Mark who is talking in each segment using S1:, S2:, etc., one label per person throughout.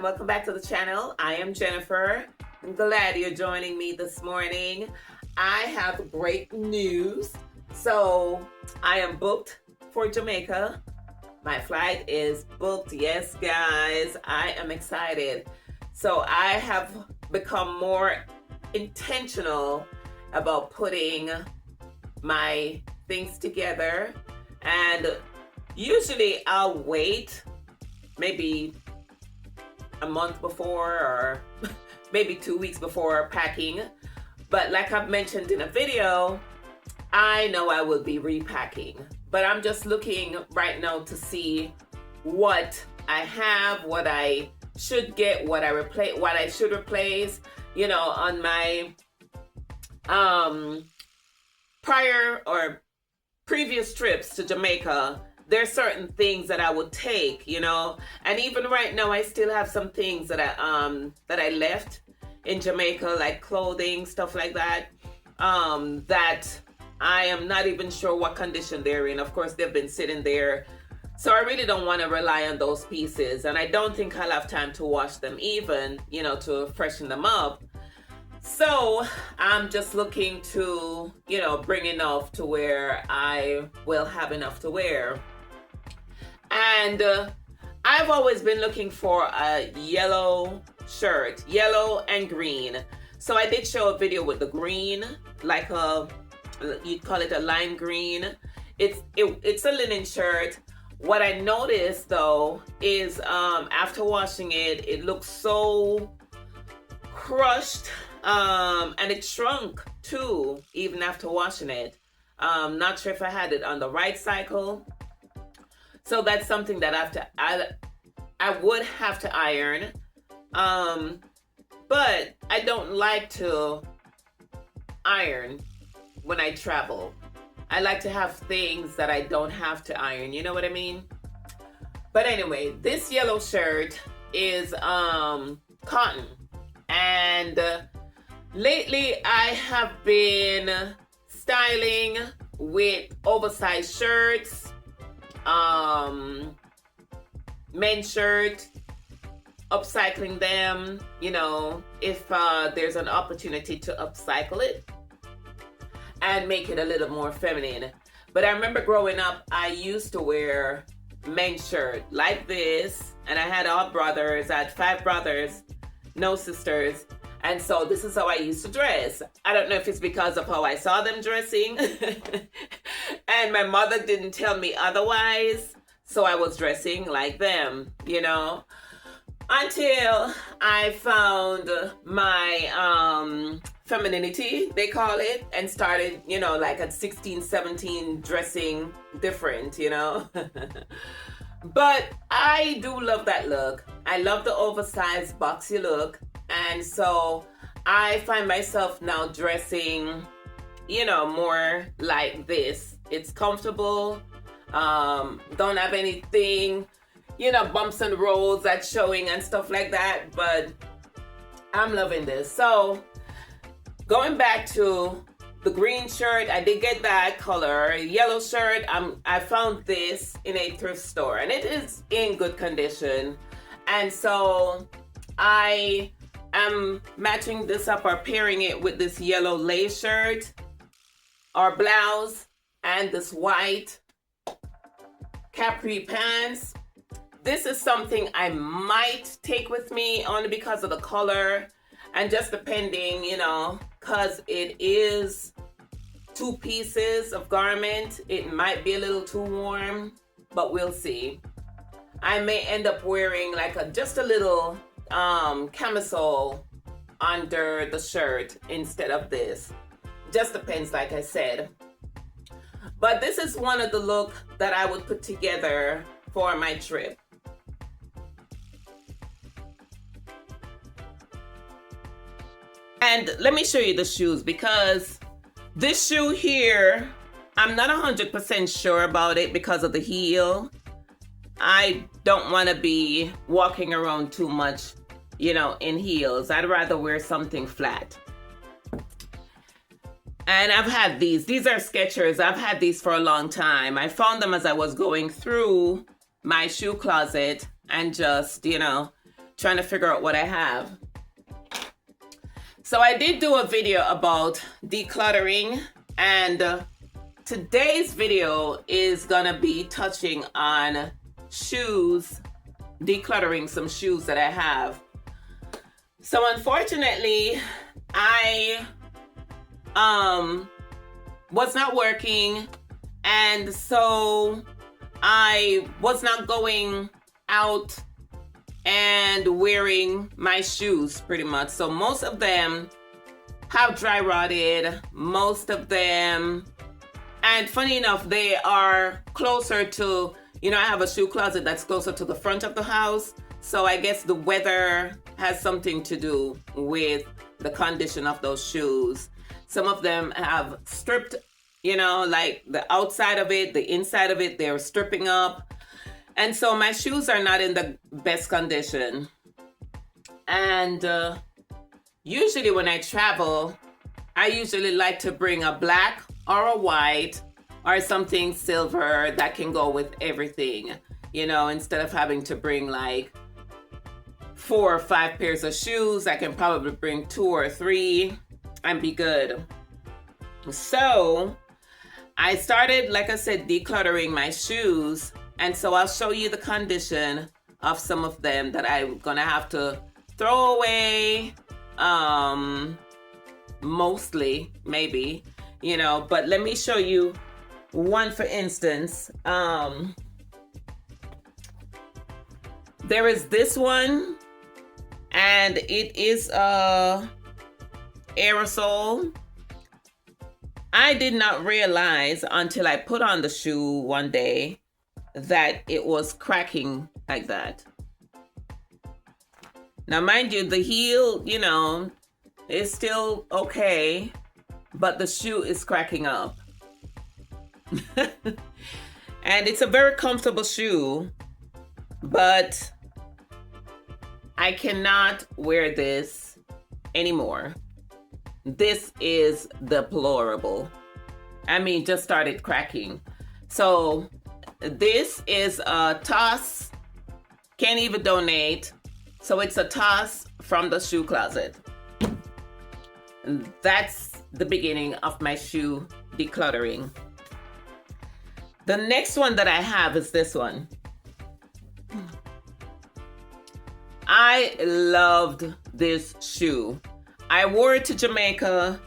S1: welcome back to the channel. I am Jennifer. I'm glad you're joining me this morning. I have great news. So I am booked for Jamaica. My flight is booked. Yes, guys, I am excited. So I have become more intentional about putting my things together, and usually I'll wait maybe a month before or maybe 2 weeks before packing. But like I've mentioned in a video, I know I will be repacking, but I'm just looking right now to see what I have, what I should get, what I should replace, you know, on my prior or previous trips to Jamaica. There's certain things that I would take, you know, and even right now I still have some things that I left in Jamaica, like clothing, stuff like that, that I am not even sure what condition they're in. Of course, they've been sitting there, so I really don't want to rely on those pieces, and I don't think I'll have time to wash them even, you know, to freshen them up. So I'm just looking to, you know, bring enough to where I will have enough to wear. And I've always been looking for a yellow shirt, yellow and green. So I did show a video with the green, like you'd call it a lime green. It's a linen shirt. What I noticed though is after washing it, it looks so crushed, and it shrunk too, even after washing it. Not sure if I had it on the right cycle. So that's something that I would have to iron. But I don't like to iron when I travel. I like to have things that I don't have to iron, you know what I mean? But anyway, this yellow shirt is cotton. And lately I have been styling with oversized shirts, men's shirt, upcycling them, you know, if there's an opportunity to upcycle it and make it a little more feminine. But I remember growing up, I used to wear men's shirt like this, and I had all brothers. I had 5 brothers, no sisters. And so this is how I used to dress. I don't know if it's because of how I saw them dressing and my mother didn't tell me otherwise, so I was dressing like them, you know, until I found my femininity, they call it, and started, you know, like at 16, 17, dressing different, you know. But I do love that look. I love the oversized boxy look. And so I find myself now dressing, you know, more like this. It's comfortable. Don't have anything, you know, bumps and rolls that's showing and stuff like that. But I'm loving this. So going back to the green shirt, I did get that color. Yellow shirt, I found this in a thrift store, and it is in good condition. And so I am matching this up or pairing it with this yellow lace shirt or blouse and this white capri pants. This is something I might take with me only because of the color and just depending, you know, because it is 2 pieces of garment. It might be a little too warm, but we'll see. I may end up wearing like just a little camisole under the shirt instead of this. Just depends, like I said. But this is one of the look that I would put together for my trip. And let me show you the shoes, because this shoe here, I'm not 100% sure about it because of the heel. I don't want to be walking around too much, you know, in heels. I'd rather wear something flat. And I've had these are Skechers. I've had these for a long time. I found them as I was going through my shoe closet and just, you know, trying to figure out what I have. So I did do a video about decluttering, and today's video is gonna be touching on shoes, decluttering some shoes that I have. So unfortunately, I was not working, and so I was not going out and wearing my shoes pretty much. So most of them have dry rotted, most of them, and funny enough, they are closer to, I have a shoe closet that's closer to the front of the house. So I guess the weather has something to do with the condition of those shoes. Some of them have stripped, like the outside of it, the inside of it, they're stripping up. And so my shoes are not in the best condition. And usually when I travel, I usually like to bring a black or a white or something silver that can go with everything, instead of having to bring like 4 or 5 pairs of shoes. I can probably bring 2 or 3 and be good. So I started, like I said, decluttering my shoes. And so I'll show you the condition of some of them that I'm gonna have to throw away, mostly, maybe, but let me show you one, for instance. There is this one, and it is a aerosol. I did not realize until I put on the shoe one day that it was cracking like that. Now, mind you, the heel, is still okay, but the shoe is cracking up. And it's a very comfortable shoe, but I cannot wear this anymore. This is deplorable. I mean, just started cracking. So this is a toss, can't even donate. So it's a toss from the shoe closet. And that's the beginning of my shoe decluttering. The next one that I have is this one. I loved this shoe. I wore it to Jamaica,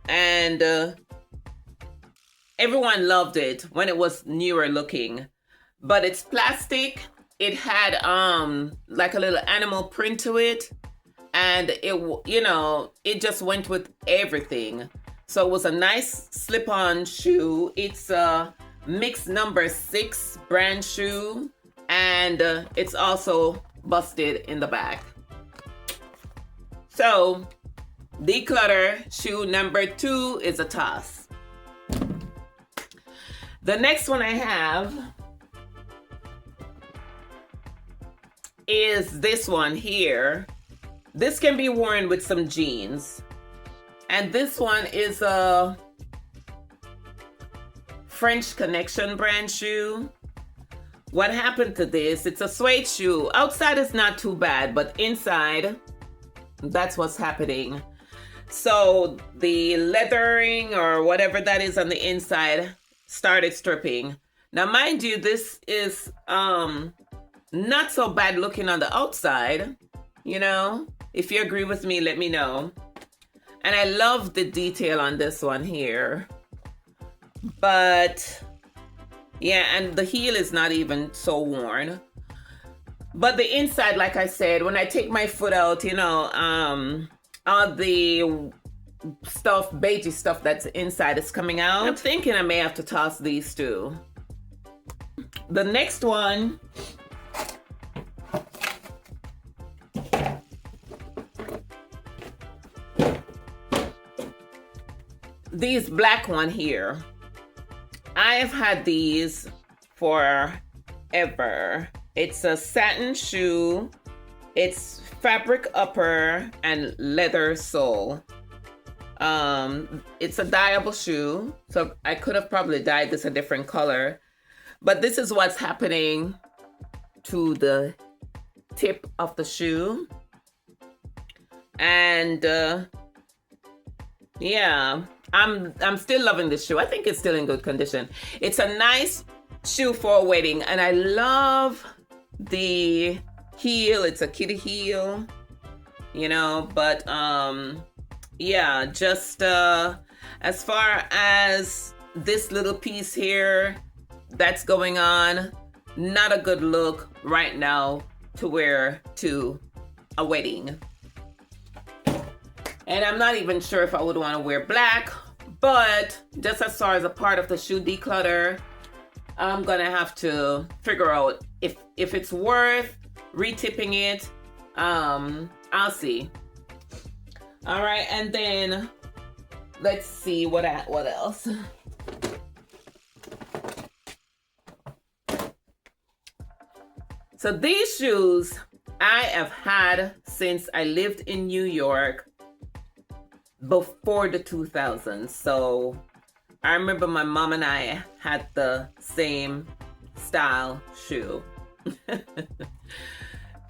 S1: and everyone loved it when it was newer looking. But it's plastic. It had like a little animal print to it, and it just went with everything. So it was a nice slip-on shoe. It's a mix number 6 brand shoe, and it's also busted in the back. So declutter shoe number 2 is a toss. The next one I have is this one here. This can be worn with some jeans. And this one is a French Connection brand shoe. What happened to this? It's a suede shoe. Outside is not too bad, but inside, that's what's happening. So the leathering or whatever that is on the inside started stripping. Now, mind you, this is not so bad looking on the outside. If you agree with me, let me know. And I love the detail on this one here. But yeah, and the heel is not even so worn. But the inside, like I said, when I take my foot out, all the stuff, beigey stuff that's inside is coming out. I'm thinking I may have to toss these two. The next one these black one here. I have had these forever. It's a satin shoe. It's fabric upper and leather sole. It's a dyeable shoe, so I could have probably dyed this a different color. But this is what's happening to the tip of the shoe. And yeah, I'm still loving this shoe. I think it's still in good condition. It's a nice shoe for a wedding, and I love the heel. It's a kitty heel, you know, but yeah, just as far as this little piece here that's going on, not a good look right now to wear to a wedding. And I'm not even sure if I would want to wear black, but just as far as a part of the shoe declutter, I'm gonna have to figure out if it's worth retipping it. I'll see. All right, and then let's see what else. So these shoes I have had since I lived in New York before the 2000s. So I remember my mom and I had the same style shoe.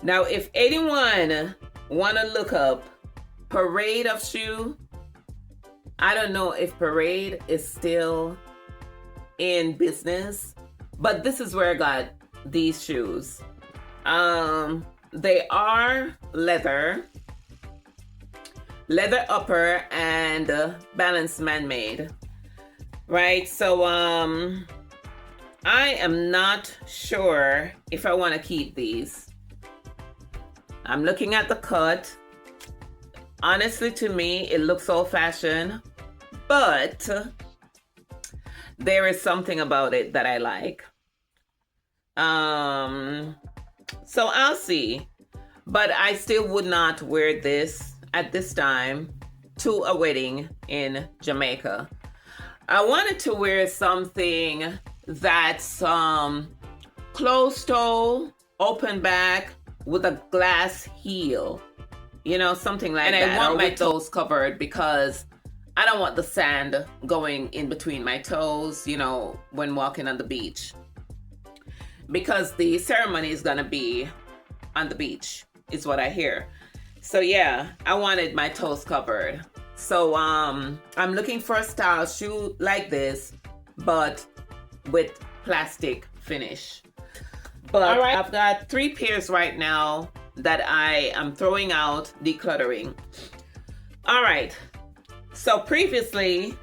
S1: Now, if anyone want to look up Parade of shoe, I don't know if Parade is still in business, but this is where I got these shoes. They are leather upper and balanced man-made, right? So I am not sure if I want to keep these. I'm looking at the cut. Honestly, to me, it looks old-fashioned, but there is something about it that I like. So I'll see, but I still would not wear this at this time to a wedding in Jamaica. I wanted to wear something that's closed toe, open back with a glass heel, you know, something like that. And I want my toes covered because I don't want the sand going in between my toes, you know, when walking on the beach. Because the ceremony is gonna be on the beach, is what I hear. So yeah, I wanted my toes covered. So I'm looking for a style shoe like this, but with plastic finish. But all right, I've got 3 pairs right now that I am throwing out, decluttering. All right, so previously,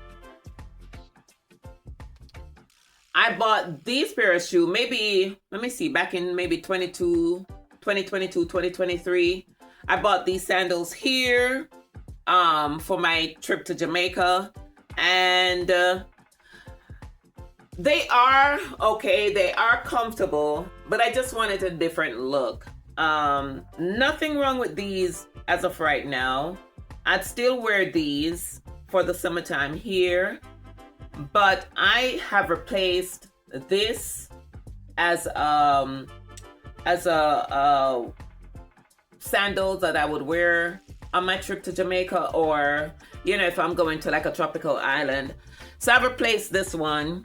S1: I bought these pair of shoes, maybe, let me see, back in maybe 2022, 2023. I bought these sandals here for my trip to Jamaica. And they are okay, they are comfortable, but I just wanted a different look. Nothing wrong with these as of right now. I'd still wear these for the summertime here. But I have replaced this as a sandals that I would wear on my trip to Jamaica, or, you know, if I'm going to like a tropical island. So I've replaced this one.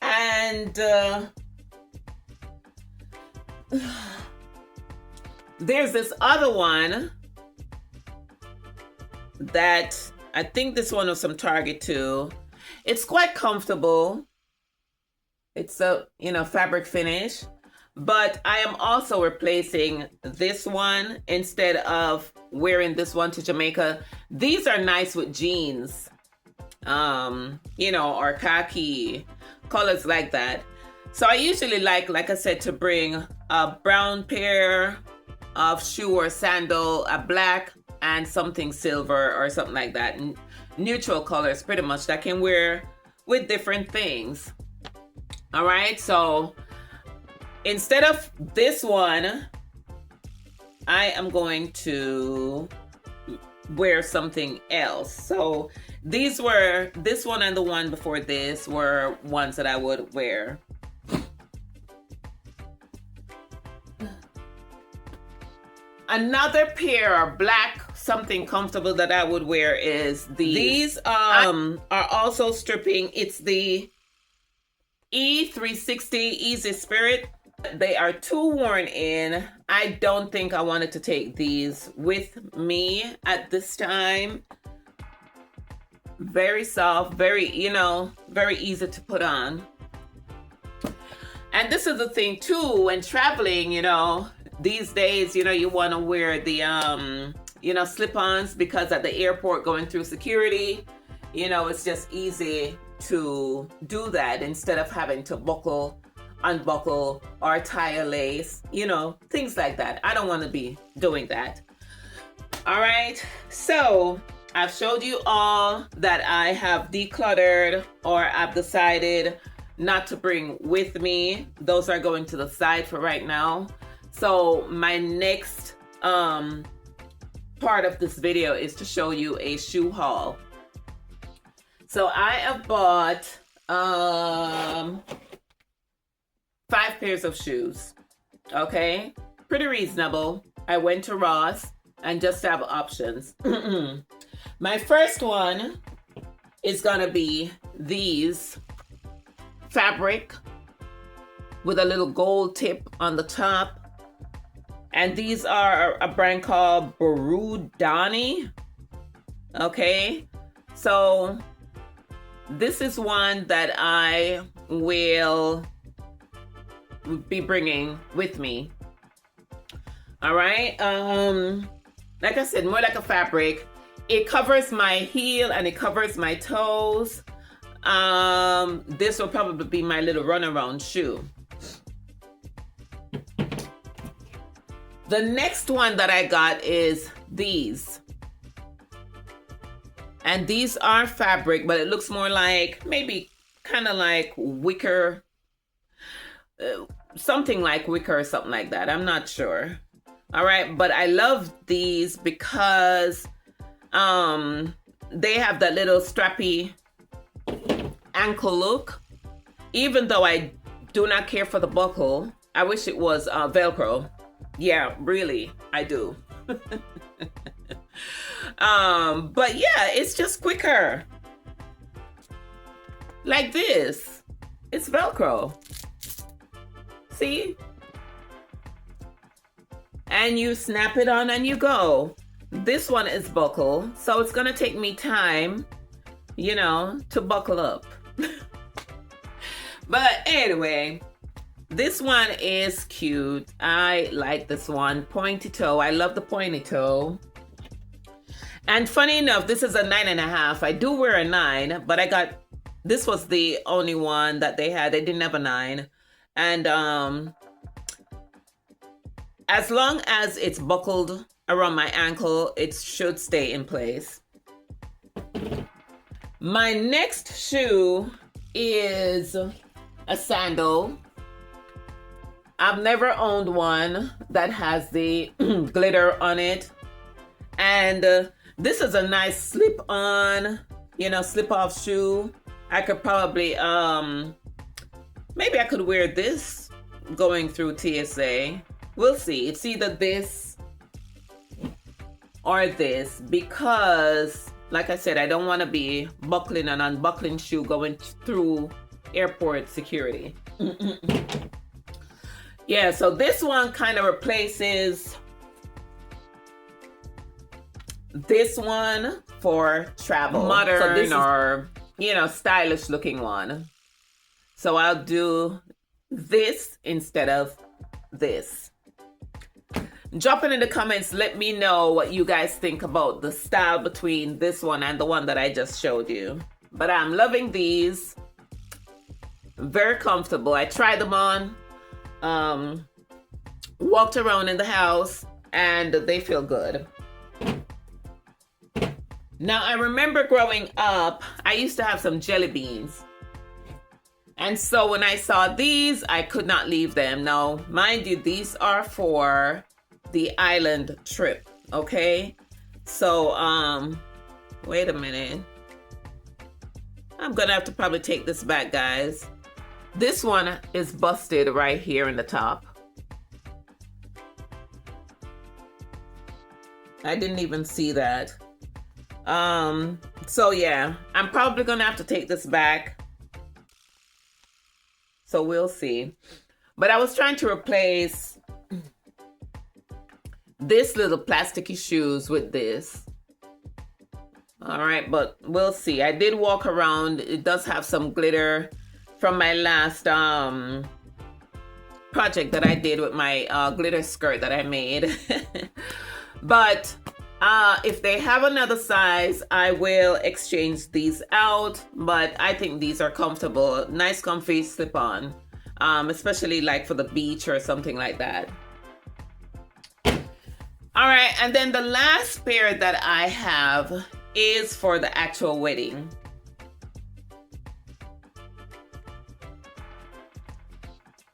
S1: And there's this other one that I think this one was from Target too. It's quite comfortable. It's a, you know, fabric finish. But I am also replacing this one instead of wearing this one to Jamaica. These are nice with jeans, you know, or khaki, colors like that. So I usually like I said, to bring a brown pair of shoe or sandal, a black, and something silver or something like that. Neutral colors, pretty much, that I can wear with different things. All right, so instead of this one, I am going to wear something else. So this one and the one before this were ones that I would wear. Another pair of black something comfortable that I would wear is these. These are also stripping. It's the E360 Easy Spirit. They are too worn in. I don't think I wanted to take these with me at this time. Very soft, very, very easy to put on. And this is the thing too, when traveling, these days, you want to wear the, slip-ons, because at the airport going through security, it's just easy to do that instead of having to unbuckle or tie a lace, things like that. I don't want to be doing that. All right, so I've showed you all that I have decluttered or I've decided not to bring with me. Those are going to the side for right now. So my next part of this video is to show you a shoe haul. So I have bought 5 pairs of shoes. Okay, pretty reasonable. I went to Ross and just have options. My first one is gonna be these fabric with a little gold tip on the top. And these are a brand called Burudani. Okay, so this is one that I will be bringing with me. All right, like I said, more like a fabric. It covers my heel and it covers my toes. This will probably be my little runaround shoe. The next one that I got is these. And these are fabric, but it looks more like, maybe kind of like wicker, something like wicker or something like that. I'm not sure. All right, but I love these because they have that little strappy ankle look. Even though I do not care for the buckle, I wish it was Velcro. Yeah, really, I do. But yeah, it's just quicker. Like this. It's Velcro. See? And you snap it on and you go. This one is buckle, so it's gonna take me time, to buckle up. But anyway, this one is cute. I like this one. Pointy toe. I love the pointy toe. And funny enough, this is a 9.5. I do wear a 9, but this was the only one that they had. They didn't have a 9. And as long as it's buckled around my ankle, it should stay in place. My next shoe is a sandal. I've never owned one that has the glitter on it. And this is a nice slip-on, slip-off shoe. I could probably, maybe I could wear this going through TSA. We'll see. It's either this or this, because, like I said, I don't want to be buckling and unbuckling shoe going through airport security. Yeah, so this one kind of replaces this one for travel. Modern, so or, stylish looking one. So I'll do this instead of this. Drop it in the comments. Let me know what you guys think about the style between this one and the one that I just showed you. But I'm loving these. Very comfortable. I tried them on. Walked around in the house and they feel good. Now, I remember growing up, I used to have some jelly beans. And so when I saw these, I could not leave them. Now, mind you, these are for the island trip, okay? So, wait a minute. I'm gonna have to probably take this back, guys. This one is busted right here in the top. I didn't even see that. So yeah, I'm probably gonna have to take this back. So we'll see. But I was trying to replace this little plasticky shoes with this. All right, but we'll see. I did walk around. It does have some glitter from my last project that I did with my glitter skirt that I made. But if they have another size, I will exchange these out. But I think these are comfortable. Nice, comfy slip-on, especially like for the beach or something like that. All right, and then the last pair that I have is for the actual wedding.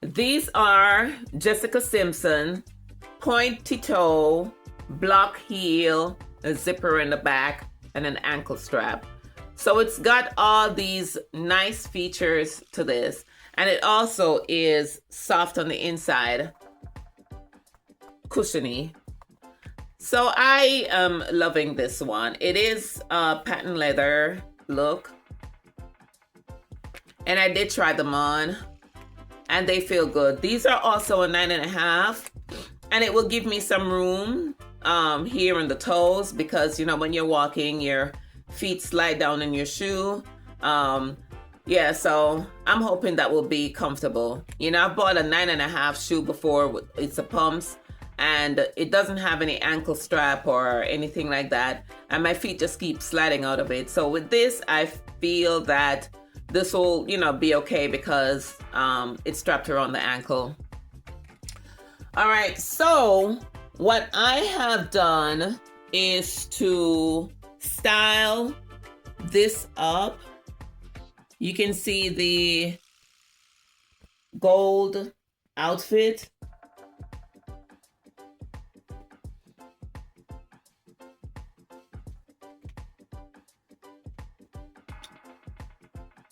S1: These are Jessica Simpson, pointy toe, block heel, a zipper in the back, and an ankle strap. So it's got all these nice features to this, and it also is soft on the inside, cushiony. So I am loving this one. It is a patent leather look, and I did try them on, and they feel good. These are also a 9.5, and it will give me some room here in the toes, because you know when you're walking, your feet slide down in your shoe. Yeah, so I'm hoping that will be comfortable. You know, I bought a 9.5 shoe before. It's a pumps, and it doesn't have any ankle strap or anything like that, and my feet just keep sliding out of it. So with this, I feel that this will, you know, be okay, because it's strapped around the ankle. All right, so what I have done is to style this up. You can see the gold outfit.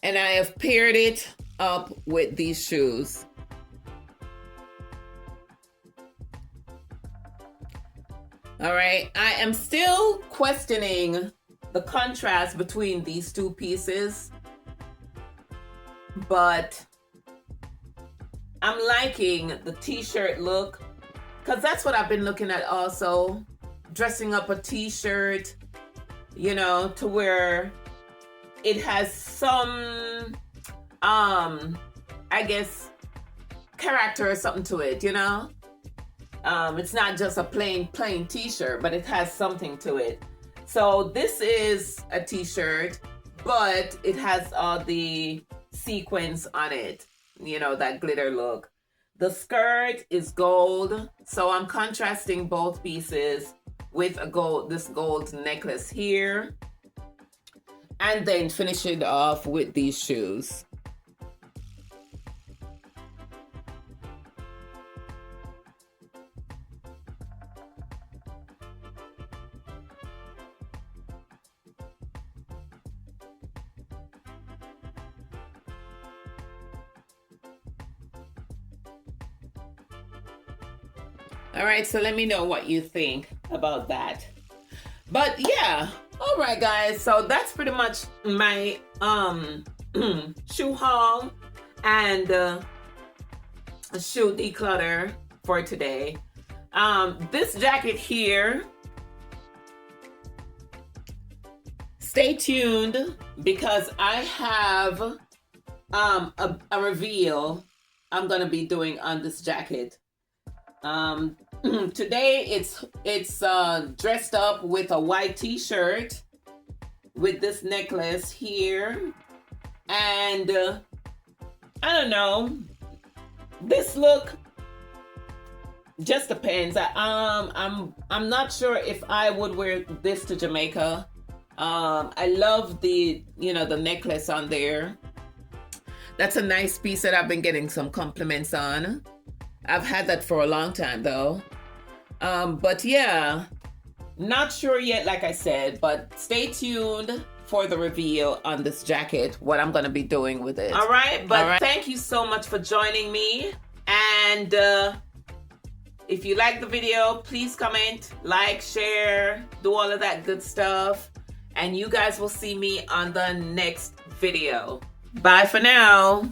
S1: And I have paired it up with these shoes. All right, I am still questioning the contrast between these two pieces, but I'm liking the t-shirt look, because that's what I've been looking at also, dressing up a t-shirt, you know, to where it has some, I guess, character or something to it, you know? It's not just a plain t-shirt, but it has something to it. So this is a t-shirt, but it has all the sequins on it, you know, that glitter look. The skirt is gold, so I'm contrasting both pieces with this gold necklace here, and then finish it off with these shoes. All right, so let me know what you think about that. But yeah, all right, guys. So that's pretty much my shoe haul and shoe declutter for today. This jacket here, stay tuned, because I have a reveal I'm gonna be doing on this jacket. Today it's dressed up with a white t-shirt with this necklace here, and I don't know, this look just depends. I'm not sure if I would wear this to Jamaica. I love the necklace on there. That's a nice piece that I've been getting some compliments on. I've had that for a long time though. But yeah, not sure yet, like I said, but stay tuned for the reveal on this jacket, what I'm gonna be doing with it. All right, but thank you so much for joining me. And if you like the video, please comment, like, share, do all of that good stuff. And you guys will see me on the next video. Bye for now.